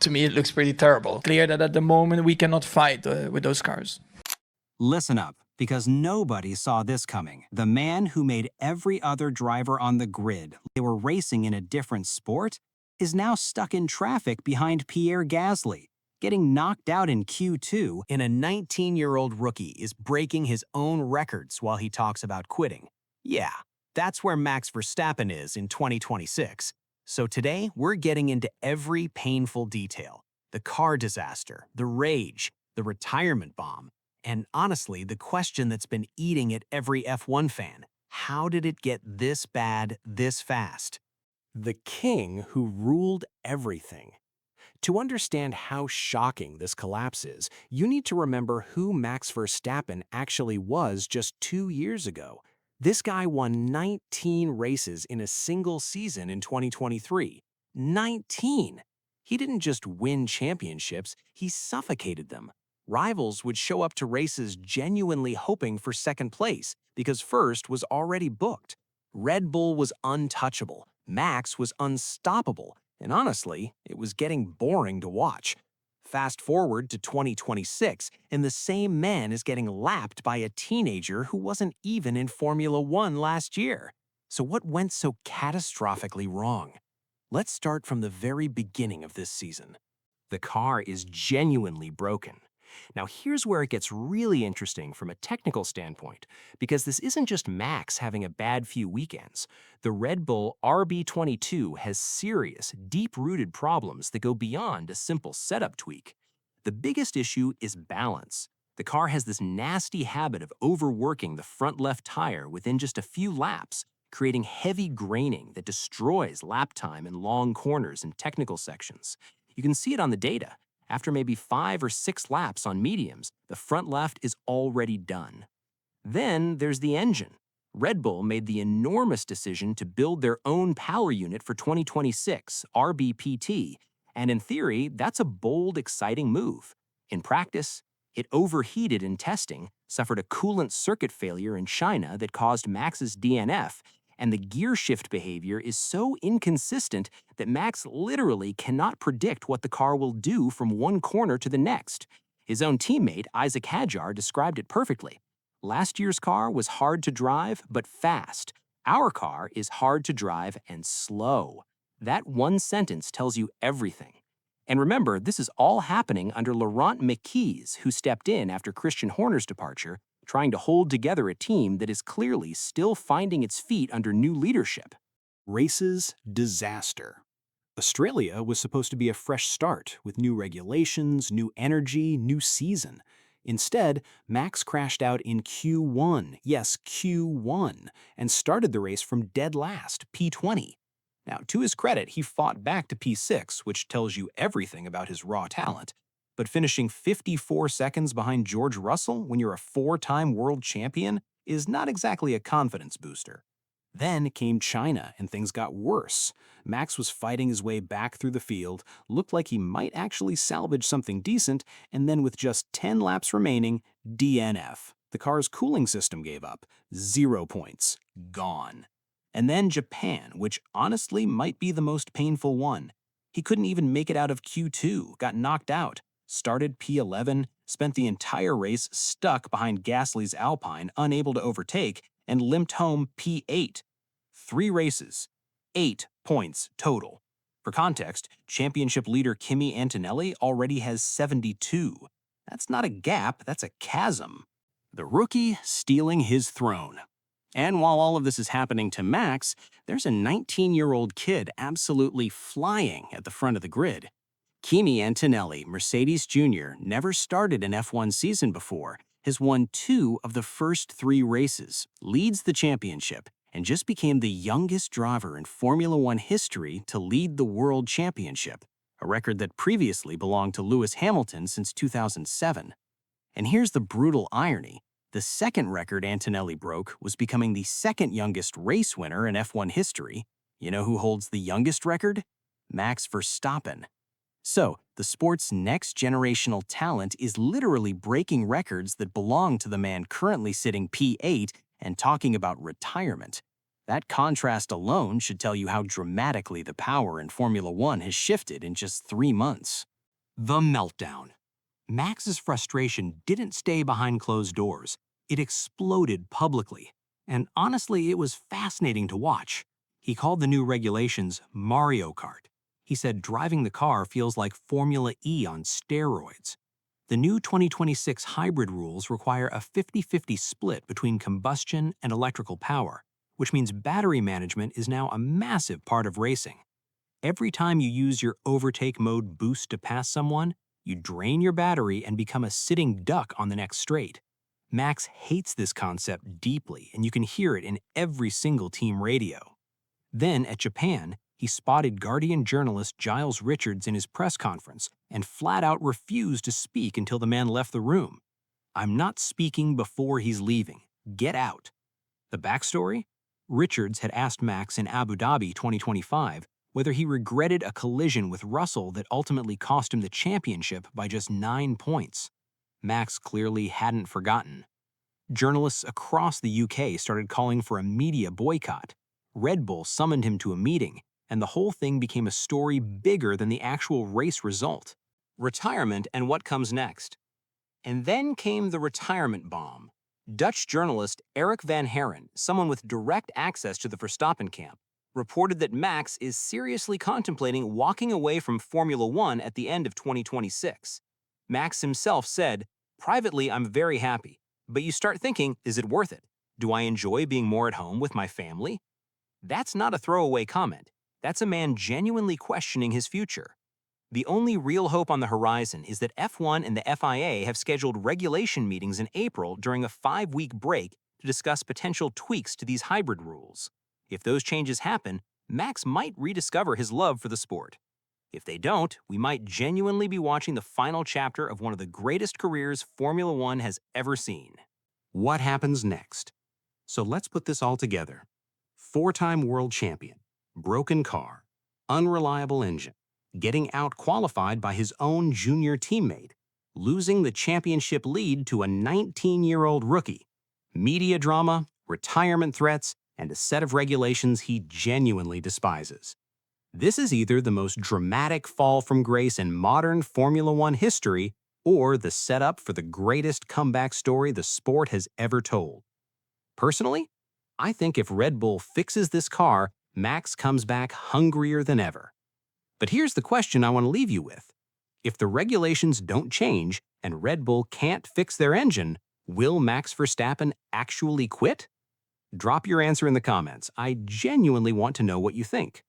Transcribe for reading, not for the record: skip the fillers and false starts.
to me, it looks pretty terrible. Clear that at the moment we cannot fight with those cars. Listen up, because nobody saw this coming. The man who made every other driver on the grid, they were racing in a different sport, is now stuck in traffic behind Pierre Gasly, getting knocked out in Q2, and a 19-year-old rookie is breaking his own records while he talks about quitting. Yeah, that's where Max Verstappen is in 2026. So today, we're getting into every painful detail. The car disaster, the rage, the retirement bomb, and honestly, the question that's been eating at every F1 fan: how did it get this bad this fast? The king who ruled everything. To understand how shocking this collapse is, you need to remember who Max Verstappen actually was just 2 years ago. This guy won 19 races in a single season in 2023. 19! He didn't just win championships, he suffocated them. Rivals would show up to races genuinely hoping for second place because first was already booked. Red Bull was untouchable, Max was unstoppable, and honestly, it was getting boring to watch. Fast forward to 2026, and the same man is getting lapped by a teenager who wasn't even in Formula One last year. So what went so catastrophically wrong? Let's start from the very beginning of this season. The car is genuinely broken. Now here's where it gets really interesting from a technical standpoint, because this isn't just Max having a bad few weekends. The Red Bull RB22 has serious, deep-rooted problems that go beyond a simple setup tweak. The biggest issue is balance. The car has this nasty habit of overworking the front left tire within just a few laps, creating heavy graining that destroys lap time in long corners and technical sections. You can see it on the data. After maybe 5 or 6 laps on mediums, the front left is already done. Then there's the engine. Red Bull made the enormous decision to build their own power unit for 2026, RBPT, and in theory, that's a bold, exciting move. In practice, it overheated in testing, suffered a coolant circuit failure in China that caused Max's DNF, and the gear shift behavior is so inconsistent that Max literally cannot predict what the car will do from one corner to the next. His own teammate, Isaac Hadjar, described it perfectly. Last year's car was hard to drive, but fast. Our car is hard to drive and slow. That one sentence tells you everything. And remember, this is all happening under Laurent Mekies, who stepped in after Christian Horner's departure, trying to hold together a team that is clearly still finding its feet under new leadership. Races disaster. Australia was supposed to be a fresh start with new regulations, new energy, new season. Instead, Max crashed out in Q1, yes, Q1, and started the race from dead last, P20. Now, to his credit, he fought back to P6, which tells you everything about his raw talent. But finishing 54 seconds behind George Russell when you're a 4-time world champion is not exactly a confidence booster. Then came China, and things got worse. Max was fighting his way back through the field, looked like he might actually salvage something decent, and then with just 10 laps remaining, DNF. The car's cooling system gave up. 0 points. Gone. And then Japan, which honestly might be the most painful one. He couldn't even make it out of Q2, got knocked out. Started P11, spent the entire race stuck behind Gasly's Alpine, unable to overtake, and limped home P8. 3 races, 8 points total. For context, championship leader Kimi Antonelli already has 72. That's not a gap, that's a chasm. The rookie stealing his throne. And while all of this is happening to Max, there's a 19-year-old kid absolutely flying at the front of the grid. Kimi Antonelli, Mercedes Jr., never started an F1 season before, has won 2 of the first 3 races, leads the championship, and just became the youngest driver in Formula One history to lead the World Championship, a record that previously belonged to Lewis Hamilton since 2007. And here's the brutal irony. The second record Antonelli broke was becoming the second youngest race winner in F1 history. You know who holds the youngest record? Max Verstappen. So, the sport's next generational talent is literally breaking records that belong to the man currently sitting P8 and talking about retirement. That contrast alone should tell you how dramatically the power in Formula One has shifted in just 3 months. The meltdown. Max's frustration didn't stay behind closed doors. It exploded publicly. And honestly, it was fascinating to watch. He called the new regulations Mario Kart. He said driving the car feels like Formula E on steroids. The new 2026 hybrid rules require a 50-50 split between combustion and electrical power, which means battery management is now a massive part of racing. Every time you use your overtake mode boost to pass someone, you drain your battery and become a sitting duck on the next straight. Max hates this concept deeply, and you can hear it in every single team radio. Then, at Japan, he spotted Guardian journalist Giles Richards in his press conference and flat out refused to speak until the man left the room. "I'm not speaking before he's leaving. Get out." The backstory? Richards had asked Max in Abu Dhabi 2025 whether he regretted a collision with Russell that ultimately cost him the championship by just 9 points. Max clearly hadn't forgotten. Journalists across the UK started calling for a media boycott. Red Bull summoned him to a meeting, and the whole thing became a story bigger than the actual race result. Retirement and what comes next. And then came the retirement bomb. Dutch journalist Eric van Haren, someone with direct access to the Verstappen camp, reported that Max is seriously contemplating walking away from Formula One at the end of 2026. Max himself said, "Privately, I'm very happy. But you start thinking, is it worth it? Do I enjoy being more at home with my family?" That's not a throwaway comment. That's a man genuinely questioning his future. The only real hope on the horizon is that F1 and the FIA have scheduled regulation meetings in April during a 5-week break to discuss potential tweaks to these hybrid rules. If those changes happen, Max might rediscover his love for the sport. If they don't, we might genuinely be watching the final chapter of one of the greatest careers Formula One has ever seen. What happens next? So let's put this all together. 4-time world champion, broken car, unreliable engine, getting out-qualified by his own junior teammate, losing the championship lead to a 19-year-old rookie, media drama, retirement threats, and a set of regulations he genuinely despises. This is either the most dramatic fall from grace in modern Formula One history or the setup for the greatest comeback story the sport has ever told. Personally, I think if Red Bull fixes this car, Max comes back hungrier than ever. But here's the question I want to leave you with. If the regulations don't change and Red Bull can't fix their engine, will Max Verstappen actually quit? Drop your answer in the comments. I genuinely want to know what you think.